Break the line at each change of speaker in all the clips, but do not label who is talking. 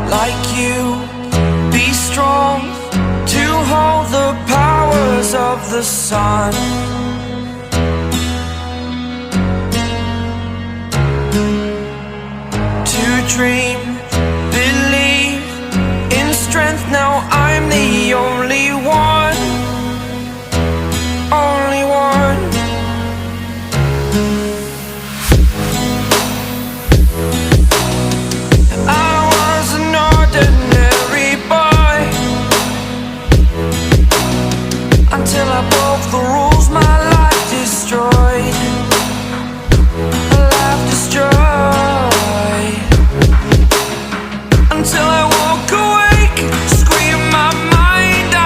like you, be strong to hold the powers of the sun. To dream, believe in strength. Now I'm the only one, only one. I was an ordinary boy until I broke the rules. My life destroyed, a life destroyed. Until I woke awake, scream my mind, I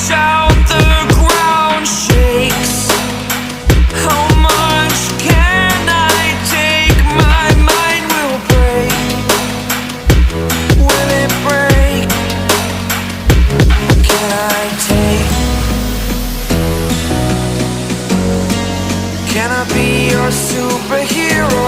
shout, the ground shakes. How much can I take? My mind will break. Will it break? Can I take? Can I be your superhero?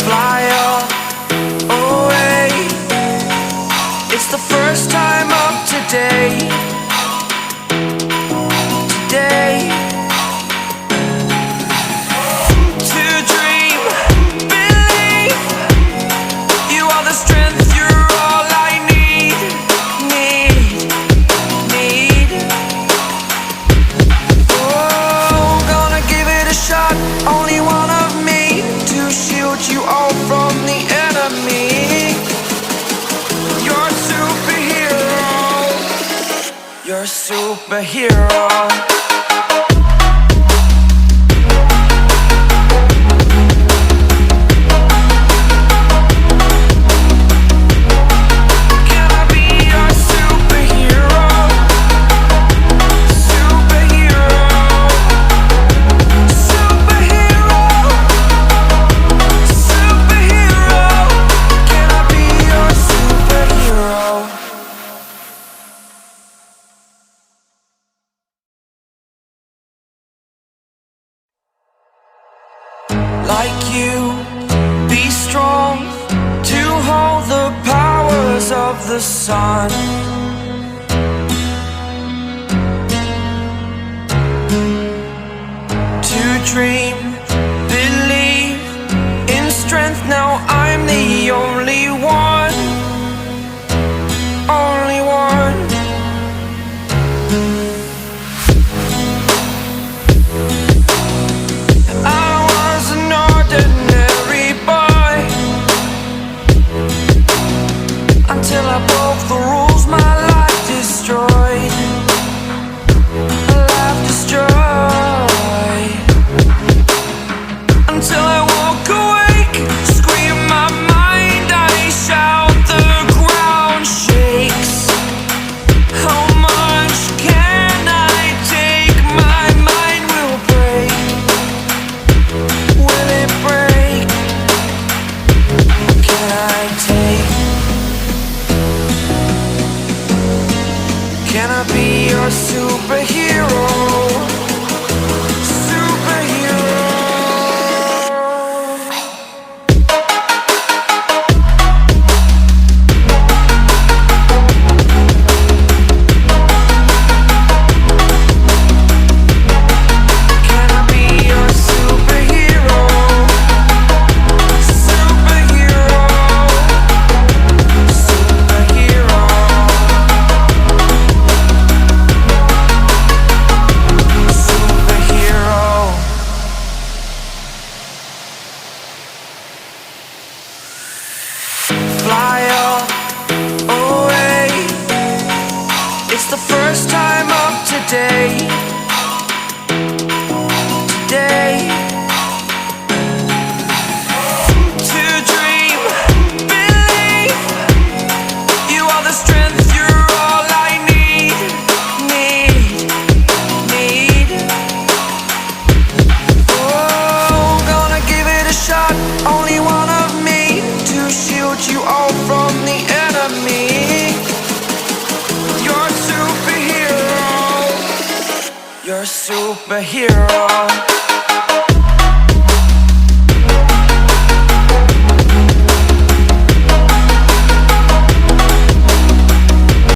Fly away. It's the first time of today. Today. To dream, believe. You are the strength, you're all I need. Oh, gonna give it a shot. Only one of me to shield you all from the enemy. You're a superhero. You're a superhero. Can I be your superhero? Superhero. Superhero. Superhero. Can I be your superhero? Like you, be strong to hold the powers of the sun. To dream, believe in strength. Now I'm the only one, only one. I was an ordinary boy until I broke the rules. My life destroyed, a life destroyed. Until I woke awake, scream my mind, the strength, you're all I need, need. Oh, gonna give it a shot, only one of me, to shield you all from the enemy. You're a superhero, you're a superhero.